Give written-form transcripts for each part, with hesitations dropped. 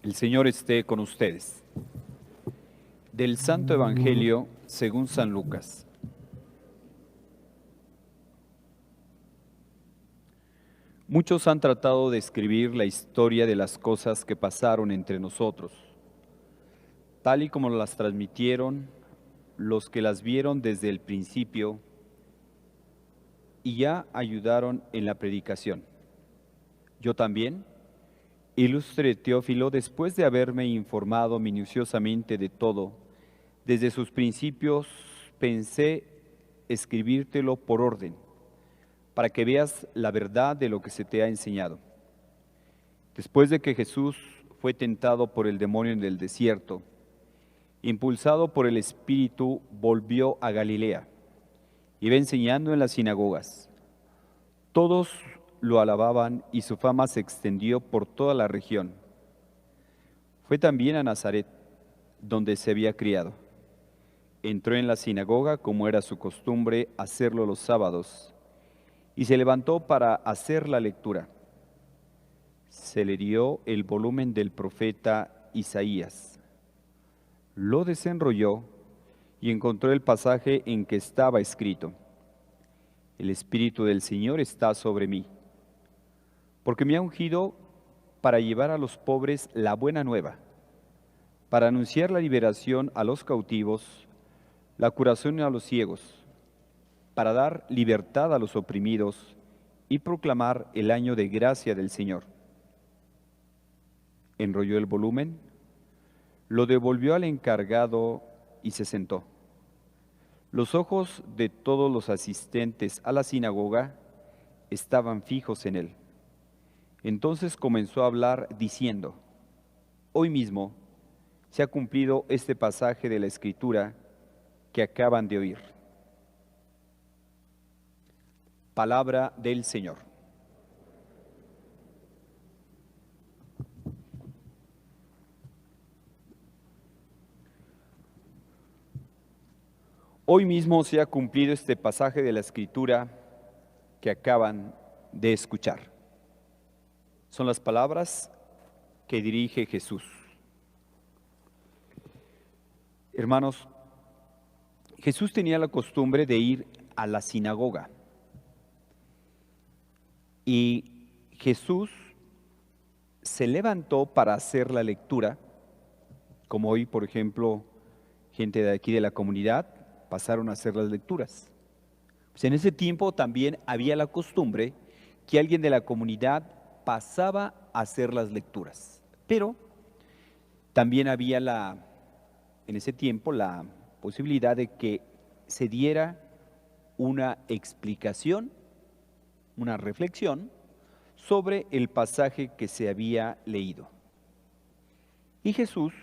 El Señor esté con ustedes. Del Santo Evangelio según San Lucas. Muchos han tratado de escribir la historia de las cosas que pasaron entre nosotros, tal y como las transmitieron los que las vieron desde el principio y ya ayudaron en la predicación. Yo también, ilustre Teófilo, después de haberme informado minuciosamente de todo, desde sus principios pensé escribírtelo por orden, para que veas la verdad de lo que se te ha enseñado. Después de que Jesús fue tentado por el demonio en el desierto, impulsado por el Espíritu, volvió a Galilea. Iba enseñando en las sinagogas. Todos lo alababan y su fama se extendió por toda la región. Fue también a Nazaret, donde se había criado. Entró en la sinagoga, como era su costumbre hacerlo los sábados, y se levantó para hacer la lectura. Se le dio el volumen del profeta Isaías. Lo desenrolló y encontró el pasaje en que estaba escrito: El Espíritu del Señor está sobre mí, porque me ha ungido para llevar a los pobres la buena nueva, para anunciar la liberación a los cautivos, la curación a los ciegos, para dar libertad a los oprimidos y proclamar el año de gracia del Señor. Enrolló el volumen, lo devolvió al encargado y se sentó. Los ojos de todos los asistentes a la sinagoga estaban fijos en él. Entonces comenzó a hablar diciendo: Hoy mismo se ha cumplido este pasaje de la Escritura que acaban de oír. Palabra del Señor. Hoy mismo se ha cumplido este pasaje de la Escritura que acaban de escuchar. Son las palabras que dirige Jesús. Hermanos, Jesús tenía la costumbre de ir a la sinagoga. Y Jesús se levantó para hacer la lectura, como hoy, por ejemplo, gente de aquí de la comunidad pasaron a hacer las lecturas. Pues en ese tiempo también había la costumbre que alguien de la comunidad pasaba a hacer las lecturas. Pero también había en ese tiempo la posibilidad de que se diera una explicación, una reflexión sobre el pasaje que se había leído. Y Jesús,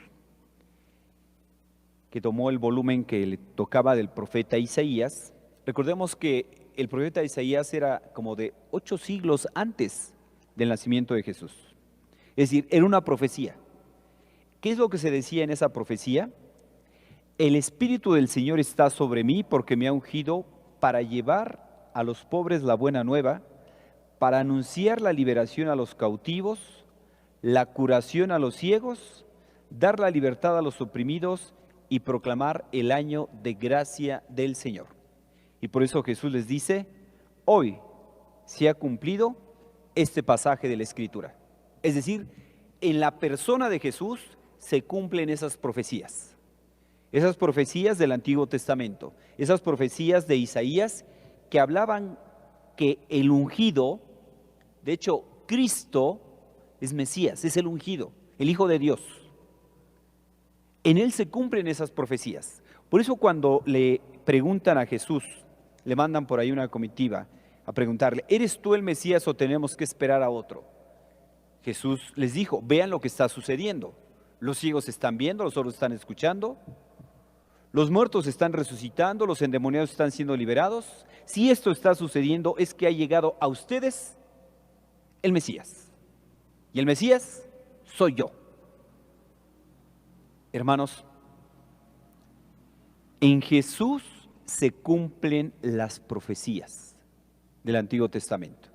que tomó el volumen que le tocaba del profeta Isaías, recordemos que el profeta Isaías era como de 8 siglos antes del nacimiento de Jesús. Es decir, era una profecía. ¿Qué es lo que se decía en esa profecía? El Espíritu del Señor está sobre mí porque me ha ungido para llevar a los pobres la buena nueva, para anunciar la liberación a los cautivos, la curación a los ciegos, dar la libertad a los oprimidos y proclamar el año de gracia del Señor. Y por eso Jesús les dice: hoy se ha cumplido este pasaje de la Escritura. Es decir, en la persona de Jesús se cumplen esas profecías del Antiguo Testamento, esas profecías de Isaías que hablaban que el ungido, de hecho, Cristo es Mesías, es el ungido, el Hijo de Dios. En él se cumplen esas profecías. Por eso cuando le preguntan a Jesús, le mandan por ahí una comitiva a preguntarle: ¿eres tú el Mesías o tenemos que esperar a otro? Jesús les dijo: vean lo que está sucediendo. Los ciegos están viendo, los sordos están escuchando, los muertos están resucitando, los endemoniados están siendo liberados. Si esto está sucediendo, es que ha llegado a ustedes el Mesías. Y el Mesías soy yo. Hermanos, en Jesús se cumplen las profecías del Antiguo Testamento.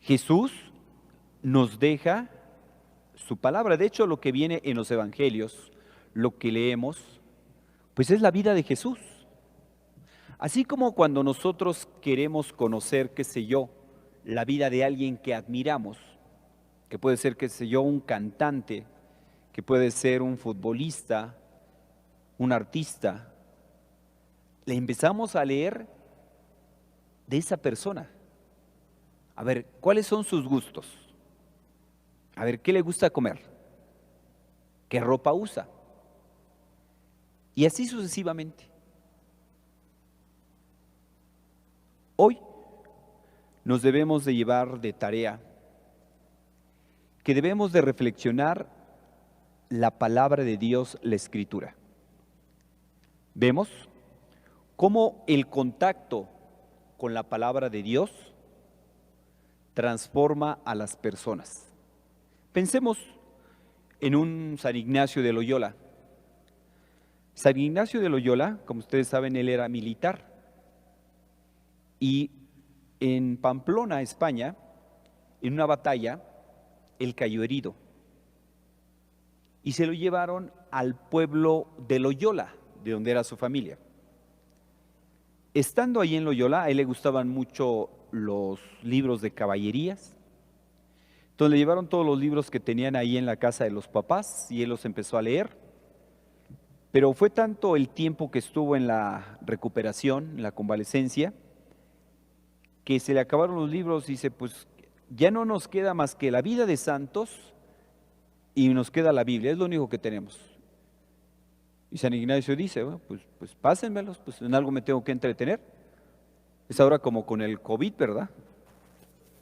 Jesús nos deja su palabra. De hecho, lo que viene en los evangelios, lo que leemos, pues es la vida de Jesús. Así como cuando nosotros queremos conocer, qué sé yo, la vida de alguien que admiramos, que puede ser, qué sé yo, un cantante, que puede ser un futbolista, un artista, le empezamos a leer de esa persona. A ver, ¿cuáles son sus gustos? A ver, ¿qué le gusta comer? ¿Qué ropa usa? Y así sucesivamente. Hoy nos debemos de llevar de tarea que debemos de reflexionar la palabra de Dios, la Escritura. Vemos cómo el contacto con la palabra de Dios transforma a las personas. Pensemos en un San Ignacio de Loyola. San Ignacio de Loyola, como ustedes saben, él era militar. Y en Pamplona, España, en una batalla, él cayó herido. Y se lo llevaron al pueblo de Loyola, de donde era su familia. Estando ahí en Loyola, a él le gustaban mucho los libros de caballerías. Entonces le llevaron todos los libros que tenían ahí en la casa de los papás y él los empezó a leer. Pero fue tanto el tiempo que estuvo en la recuperación, en la convalecencia, que se le acabaron los libros y dice, pues ya no nos queda más que la vida de santos y nos queda la Biblia, es lo único que tenemos. Y San Ignacio dice, bueno, pues pásenmelos, pues en algo me tengo que entretener. Es ahora como con el COVID, ¿verdad?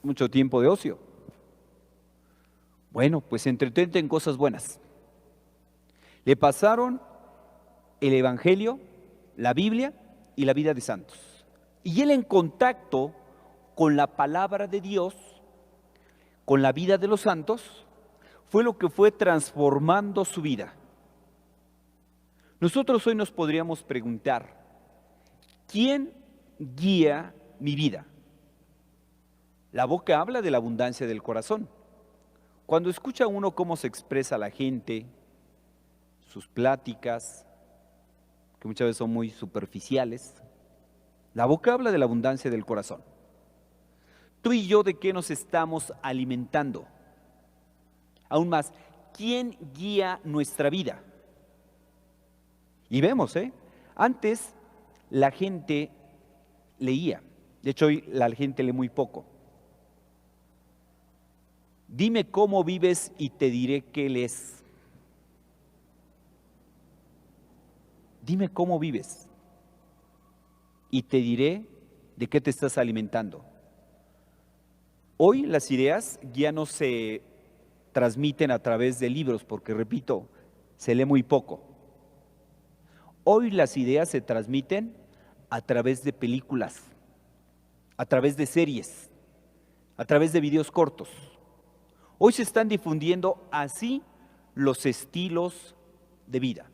Mucho tiempo de ocio. Bueno, pues entretente en cosas buenas. Le pasaron el Evangelio, la Biblia y la vida de santos. Y él en contacto con la palabra de Dios, con la vida de los santos, fue lo que fue transformando su vida. Nosotros hoy nos podríamos preguntar, ¿quién guía mi vida? La boca habla de la abundancia del corazón. Cuando escucha uno cómo se expresa la gente, sus pláticas, que muchas veces son muy superficiales, la boca habla de la abundancia del corazón. Tú y yo, ¿de qué nos estamos alimentando? Aún más, ¿quién guía nuestra vida? Y vemos, antes la gente leía, de hecho hoy la gente lee muy poco. Dime cómo vives y te diré qué lees. Dime cómo vives y te diré de qué te estás alimentando. Hoy las ideas ya no se transmiten a través de libros, porque repito, se lee muy poco. Hoy las ideas se transmiten a través de películas, a través de series, a través de videos cortos. Hoy se están difundiendo así los estilos de vida.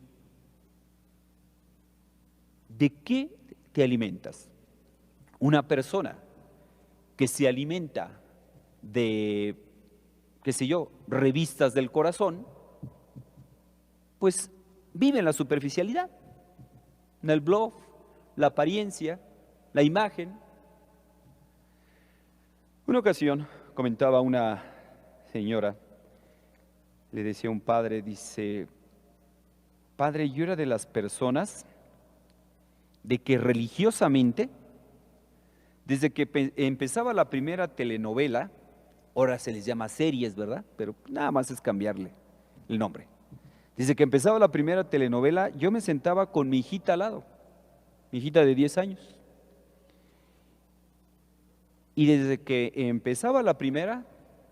¿De qué te alimentas? Una persona que se alimenta de, qué sé yo, revistas del corazón, pues vive en la superficialidad, en el bluff, la apariencia, la imagen. Una ocasión comentaba una señora, le decía a un padre, dice, padre, yo era de las personas de que religiosamente, desde que empezaba la primera telenovela, ahora se les llama series, ¿verdad? Pero nada más es cambiarle el nombre. Desde que empezaba la primera telenovela, yo me sentaba con mi hijita al lado, mi hijita de 10 años. Y desde que empezaba la primera,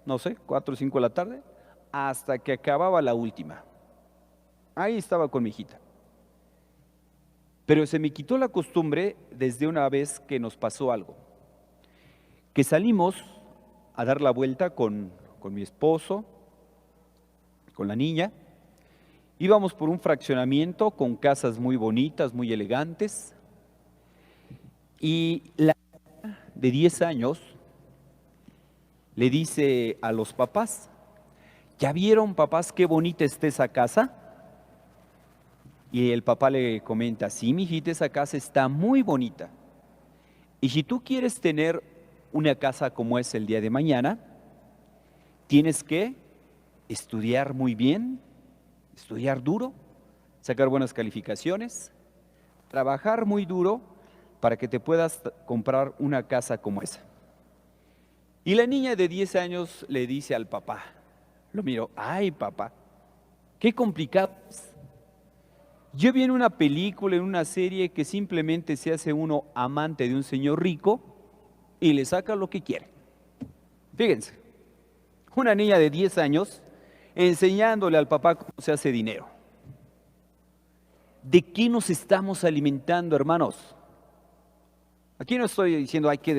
no sé, 4 o 5 de la tarde, hasta que acababa la última. Ahí estaba con mi hijita. Pero se me quitó la costumbre desde una vez que nos pasó algo. Que salimos a dar la vuelta con mi esposo, con la niña. Íbamos por un fraccionamiento con casas muy bonitas, muy elegantes. Y la niña de 10 años le dice a los papás, ¿Ya vieron, papás, qué bonita está esa casa? Y el papá le comenta, sí, mijita, esa casa está muy bonita. Y si tú quieres tener una casa como es el día de mañana, tienes que estudiar muy bien, estudiar duro, sacar buenas calificaciones, trabajar muy duro para que te puedas comprar una casa como esa. Y la niña de 10 años le dice al papá, lo miro, ay papá, qué complicado es. Yo vi en una película, en una serie, que simplemente se hace uno amante de un señor rico y le saca lo que quiere. Fíjense, una niña de 10 años enseñándole al papá cómo se hace dinero. ¿De qué nos estamos alimentando, hermanos? Aquí no estoy diciendo hay que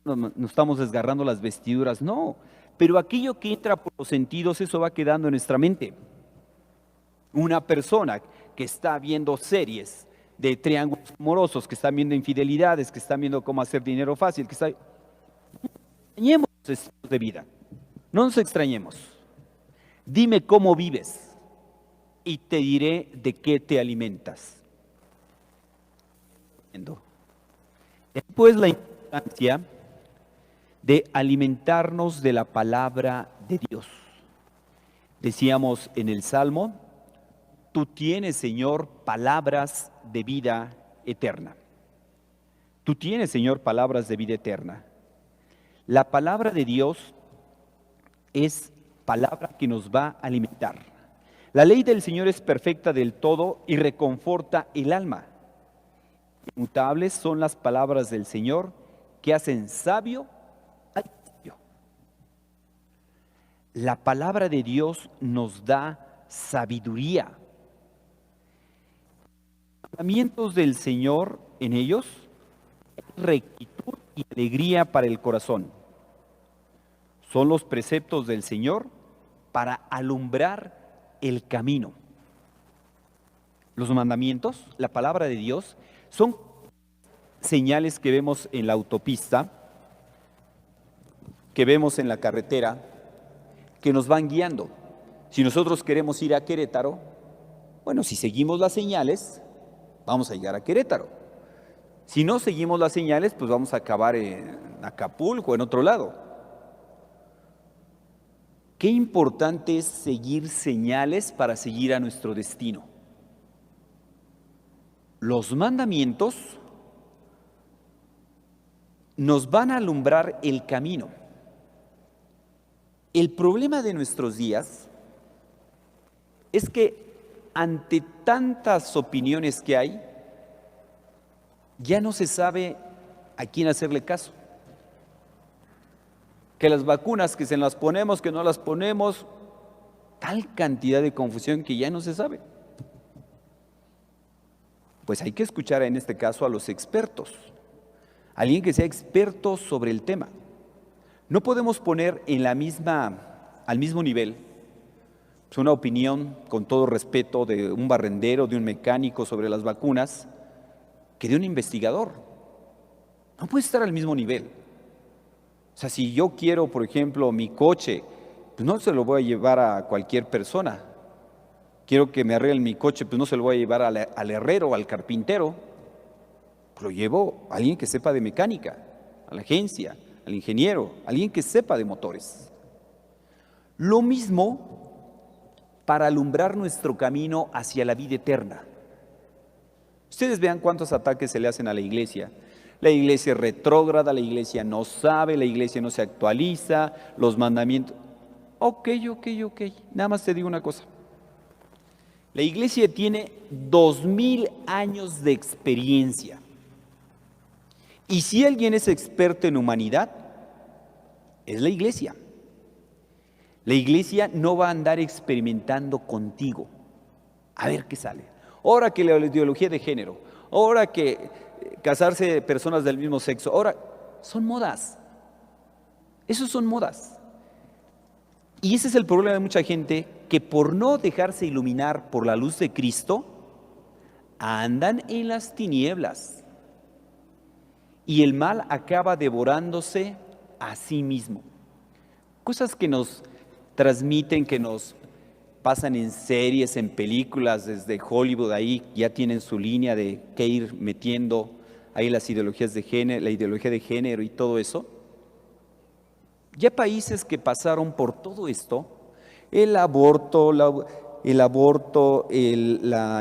nos estamos desgarrando las vestiduras, no. Pero aquello que entra por los sentidos, eso va quedando en nuestra mente. Una persona que está viendo series de triángulos amorosos, que está viendo infidelidades, que está viendo cómo hacer dinero fácil, que está... Extrañemos los estilos de vida, no nos extrañemos. Dime cómo vives y te diré de qué te alimentas. Pues la importancia de alimentarnos de la palabra de Dios. Decíamos en el Salmo, tú tienes, Señor, palabras de vida eterna. Tú tienes, Señor, palabras de vida eterna. La palabra de Dios es palabra que nos va a alimentar. La ley del Señor es perfecta del todo y reconforta el alma. Inmutables son las palabras del Señor que hacen sabio al sabio. La palabra de Dios nos da sabiduría. Los mandamientos del Señor en ellos, rectitud y alegría para el corazón. Son los preceptos del Señor para alumbrar el camino. Los mandamientos, la palabra de Dios, son señales que vemos en la autopista, que vemos en la carretera, que nos van guiando. Si nosotros queremos ir a Querétaro, bueno, si seguimos las señales, vamos a llegar a Querétaro. Si no seguimos las señales, pues vamos a acabar en Acapulco o en otro lado. Qué importante es seguir señales para seguir a nuestro destino. Los mandamientos nos van a alumbrar el camino. El problema de nuestros días es que ante tantas opiniones que hay, ya no se sabe a quién hacerle caso. Que las vacunas, que se las ponemos, que no las ponemos, tal cantidad de confusión que ya no se sabe. Pues hay que escuchar en este caso a los expertos, alguien que sea experto sobre el tema. No podemos poner al mismo nivel una opinión, con todo respeto, de un barrendero, de un mecánico sobre las vacunas, que de un investigador. No puede estar al mismo nivel. O sea, si yo quiero, por ejemplo, mi coche, pues no se lo voy a llevar a cualquier persona. Quiero que me arreglen mi coche, pues no se lo voy a llevar al herrero, al carpintero. Pues lo llevo a alguien que sepa de mecánica, a la agencia, al ingeniero, alguien que sepa de motores. Lo mismo para alumbrar nuestro camino hacia la vida eterna. Ustedes vean cuántos ataques se le hacen a la iglesia. La iglesia es retrógrada, la iglesia no sabe, la iglesia no se actualiza, los mandamientos. Ok. Nada más te digo una cosa. La iglesia tiene 2000 años de experiencia. Y si alguien es experto en humanidad, es la iglesia. La iglesia no va a andar experimentando contigo. A ver qué sale. Ahora que la ideología de género, ahora que casarse personas del mismo sexo, ahora son modas. Esos son modas. Y ese es el problema de mucha gente, que por no dejarse iluminar por la luz de Cristo, andan en las tinieblas. Y el mal acaba devorándose a sí mismo. Cosas que nos transmiten, que nos pasan en series, en películas, desde Hollywood, ahí ya tienen su línea de que ir metiendo ahí las ideologías de género, la ideología de género y todo eso. Ya países que pasaron por todo esto, el aborto, la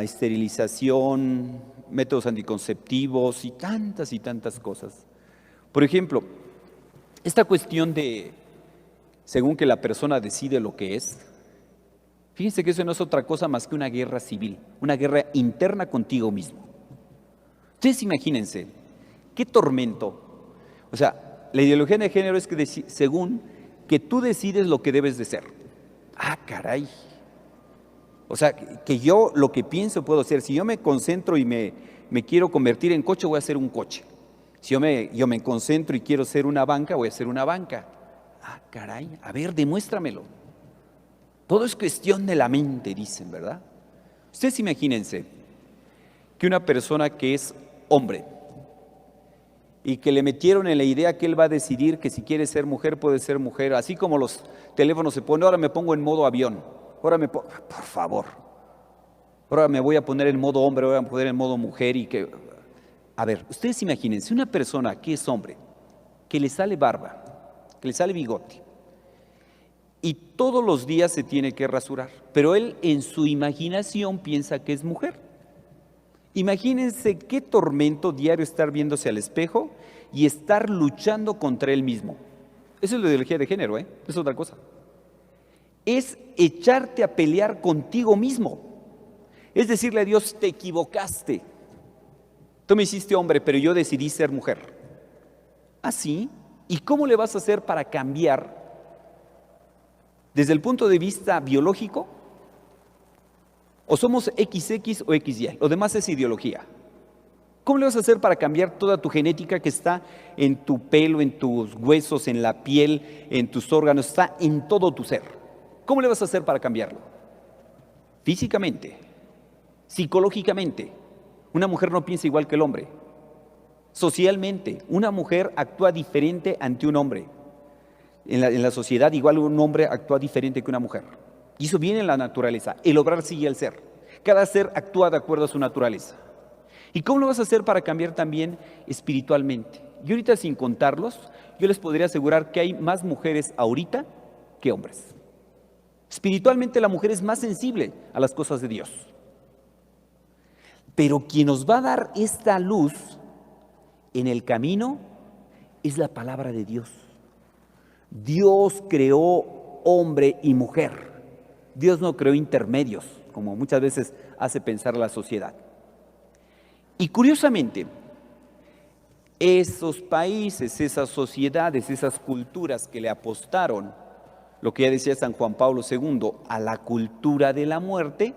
esterilización, métodos anticonceptivos y tantas cosas. Por ejemplo, esta cuestión de, según que la persona decide lo que es, fíjense que eso no es otra cosa más que una guerra civil, una guerra interna contigo mismo. Ustedes imagínense, qué tormento. O sea, la ideología de género es que según que tú decides lo que debes de ser. Ah, caray. O sea, que yo lo que pienso puedo hacer. Si yo me concentro y me quiero convertir en coche, voy a ser un coche. Si yo me concentro y quiero ser una banca, voy a ser una banca. Ah, caray, a ver, demuéstramelo. Todo es cuestión de la mente, dicen, ¿verdad? Ustedes imagínense que una persona que es hombre y que le metieron en la idea que él va a decidir que si quiere ser mujer, puede ser mujer, así como los teléfonos se ponen, ahora me pongo en modo avión, por favor, ahora me voy a poner en modo hombre, ahora me voy a poner en modo mujer y que... A ver, ustedes imagínense una persona que es hombre, que le sale barba, que le sale bigote, y todos los días se tiene que rasurar, pero él en su imaginación piensa que es mujer. Imagínense qué tormento diario estar viéndose al espejo y estar luchando contra él mismo. Eso es la ideología de género, es otra cosa. Es echarte a pelear contigo mismo. Es decirle a Dios, te equivocaste. Tú me hiciste hombre, pero yo decidí ser mujer. ¿Así? ¿Y cómo le vas a hacer para cambiar desde el punto de vista biológico? O somos XX o XY, lo demás es ideología. ¿Cómo le vas a hacer para cambiar toda tu genética que está en tu pelo, en tus huesos, en la piel, en tus órganos, está en todo tu ser? ¿Cómo le vas a hacer para cambiarlo? Físicamente, psicológicamente. Una mujer no piensa igual que el hombre. Socialmente, una mujer actúa diferente ante un hombre. En la sociedad, igual un hombre actúa diferente que una mujer. Y eso viene en la naturaleza. El obrar sigue el ser. Cada ser actúa de acuerdo a su naturaleza. ¿Y cómo lo vas a hacer para cambiar también espiritualmente? Y ahorita, sin contarlos, yo les podría asegurar que hay más mujeres ahorita que hombres. Espiritualmente la mujer es más sensible a las cosas de Dios. Pero quien nos va a dar esta luz en el camino es la palabra de Dios. Dios creó hombre y mujer. Dios no creó intermedios, como muchas veces hace pensar la sociedad. Y curiosamente, esos países, esas sociedades, esas culturas que le apostaron, lo que ya decía San Juan Pablo II, a la cultura de la muerte,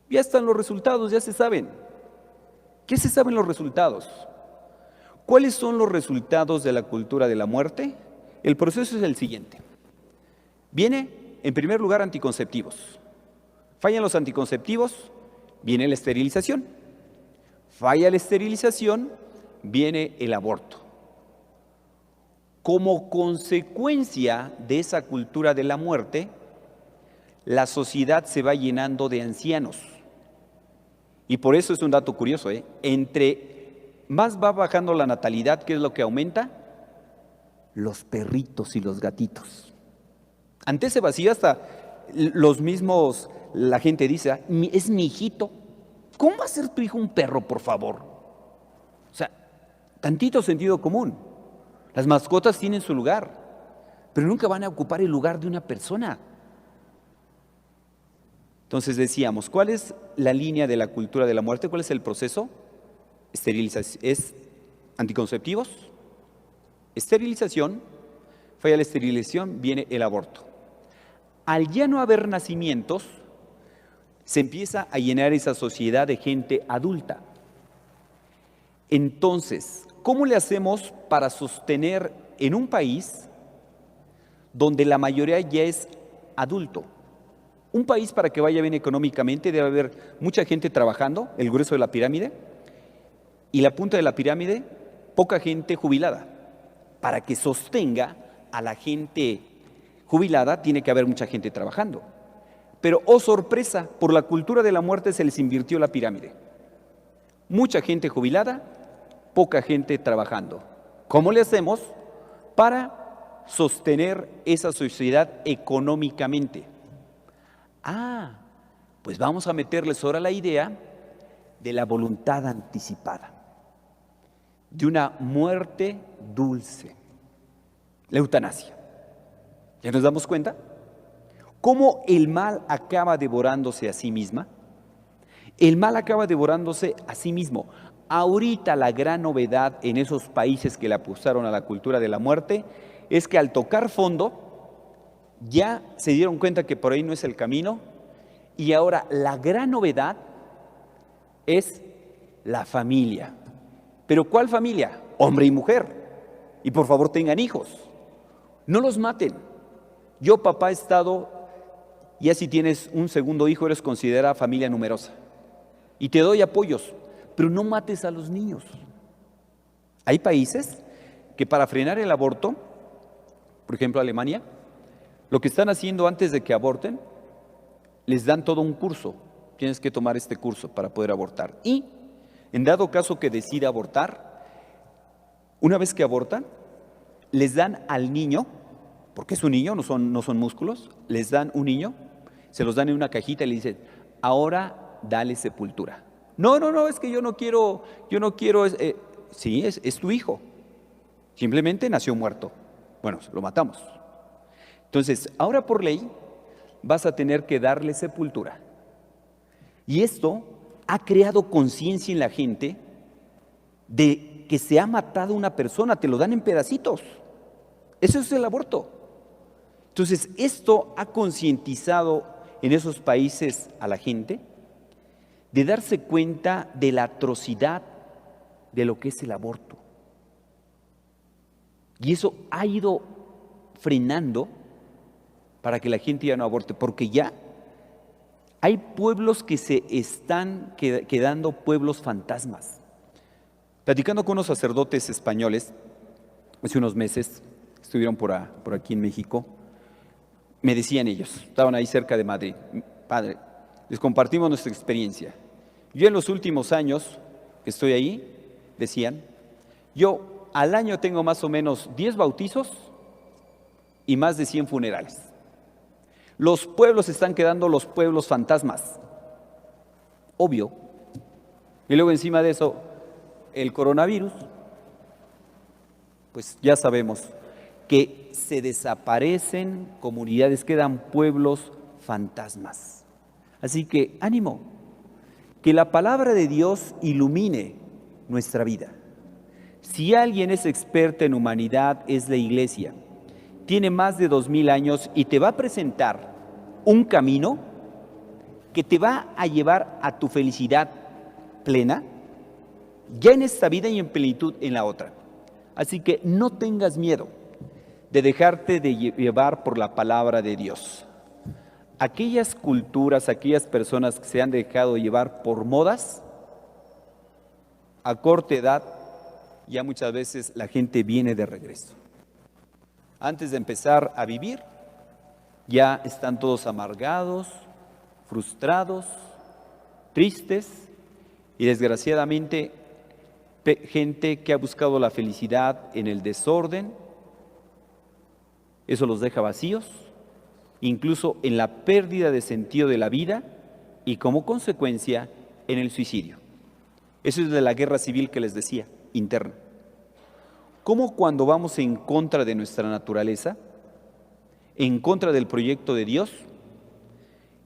ya están los resultados, ya se saben. ¿Qué se saben los resultados? ¿Cuáles son los resultados de la cultura de la muerte? El proceso es el siguiente. Viene, en primer lugar, anticonceptivos. Fallan los anticonceptivos, viene la esterilización. Falla la esterilización, viene el aborto. Como consecuencia de esa cultura de la muerte, la sociedad se va llenando de ancianos. Y por eso es un dato curioso, entre más va bajando la natalidad, ¿qué es lo que aumenta? Los perritos y los gatitos. Antes se vacía hasta los mismos, la gente dice, es mi hijito. ¿Cómo va a ser tu hijo un perro, por favor? O sea, tantito sentido común. Las mascotas tienen su lugar, pero nunca van a ocupar el lugar de una persona. Entonces decíamos, ¿cuál es la línea de la cultura de la muerte? ¿Cuál es el proceso? Esterilización, es anticonceptivos, esterilización, falla la esterilización, viene el aborto. Al ya no haber nacimientos, se empieza a llenar esa sociedad de gente adulta. Entonces, ¿cómo le hacemos para sostener en un país donde la mayoría ya es adulto? Un país, para que vaya bien económicamente, debe haber mucha gente trabajando, el grueso de la pirámide, y la punta de la pirámide, poca gente jubilada, para que sostenga a la gente jubilada, tiene que haber mucha gente trabajando. Pero, oh sorpresa, por la cultura de la muerte se les invirtió la pirámide. Mucha gente jubilada, poca gente trabajando. ¿Cómo le hacemos para sostener esa sociedad económicamente? Pues vamos a meterles ahora la idea de la voluntad anticipada, de una muerte dulce, la eutanasia. ¿Ya nos damos cuenta? ¿Cómo el mal acaba devorándose a sí misma? El mal acaba devorándose a sí mismo. Ahorita la gran novedad en esos países que le apostaron a la cultura de la muerte es que al tocar fondo ya se dieron cuenta que por ahí no es el camino y ahora la gran novedad es la familia. ¿Pero cuál familia? Hombre y mujer. Y por favor tengan hijos. No los maten. Yo, papá, he estado, ya si tienes un segundo hijo eres considerada familia numerosa. Y te doy apoyos, pero no mates a los niños. Hay países que para frenar el aborto, por ejemplo Alemania, lo que están haciendo antes de que aborten, les dan todo un curso. Tienes que tomar este curso para poder abortar. Y en dado caso que decida abortar, una vez que abortan, les dan al niño, porque es un niño, no son músculos, les dan un niño, se los dan en una cajita y le dicen, ahora dale sepultura. No, es que yo no quiero, sí, es tu hijo. Simplemente nació muerto. Bueno, lo matamos. Entonces, ahora por ley vas a tener que darle sepultura. Y esto ha creado conciencia en la gente de que se ha matado una persona, te lo dan en pedacitos. Eso es el aborto. Entonces, esto ha concientizado en esos países a la gente de darse cuenta de la atrocidad de lo que es el aborto. Y eso ha ido frenando para que la gente ya no aborte, porque ya hay pueblos que se están quedando pueblos fantasmas. Platicando con unos sacerdotes españoles, hace unos meses, estuvieron por aquí en México, me decían ellos, estaban ahí cerca de Madrid, padre, les compartimos nuestra experiencia. Yo en los últimos años que estoy ahí, decían, yo al año tengo más o menos 10 bautizos y más de 100 funerales. Los pueblos están quedando los pueblos fantasmas, obvio. Y luego encima de eso, el coronavirus, pues ya sabemos que se desaparecen comunidades, quedan pueblos fantasmas. Así que ánimo, que la palabra de Dios ilumine nuestra vida. Si alguien es experta en humanidad, es la Iglesia. Tiene más de 2000 años y te va a presentar un camino que te va a llevar a tu felicidad plena, ya en esta vida y en plenitud en la otra. Así que no tengas miedo de dejarte de llevar por la palabra de Dios. Aquellas culturas, aquellas personas que se han dejado llevar por modas, a corta edad, ya muchas veces la gente viene de regreso. Antes de empezar a vivir, ya están todos amargados, frustrados, tristes y desgraciadamente gente que ha buscado la felicidad en el desorden, eso los deja vacíos, incluso en la pérdida de sentido de la vida y como consecuencia en el suicidio. Eso es de la guerra civil que les decía, interna. ¿Cómo cuando vamos en contra de nuestra naturaleza, en contra del proyecto de Dios,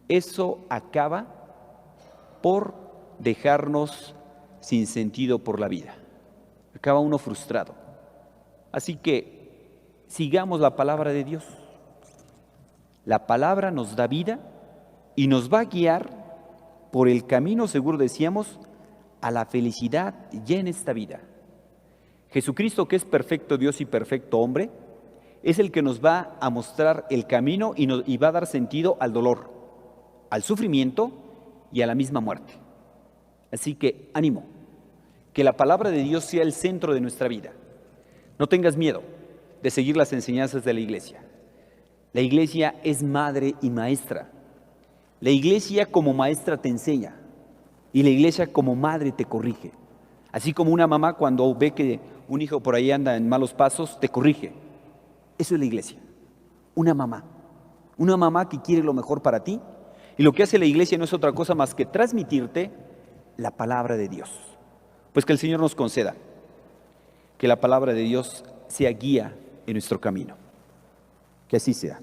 eso acaba por dejarnos sin sentido por la vida? Acaba uno frustrado. Así que sigamos la palabra de Dios. La palabra nos da vida y nos va a guiar por el camino, seguro decíamos, a la felicidad ya en esta vida. Jesucristo, que es perfecto Dios y perfecto hombre, es el que nos va a mostrar el camino y va a dar sentido al dolor, al sufrimiento y a la misma muerte. Así que ánimo, que la palabra de Dios sea el centro de nuestra vida. No tengas miedo de seguir las enseñanzas de la Iglesia. La iglesia es madre y maestra. La iglesia como maestra te enseña y la iglesia como madre te corrige. Así como una mamá cuando ve que un hijo por ahí anda en malos pasos, te corrige. Eso es la iglesia, una mamá que quiere lo mejor para ti. Y lo que hace la iglesia no es otra cosa más que transmitirte la palabra de Dios. Pues que el Señor nos conceda que la palabra de Dios sea guía en nuestro camino. Que así sea.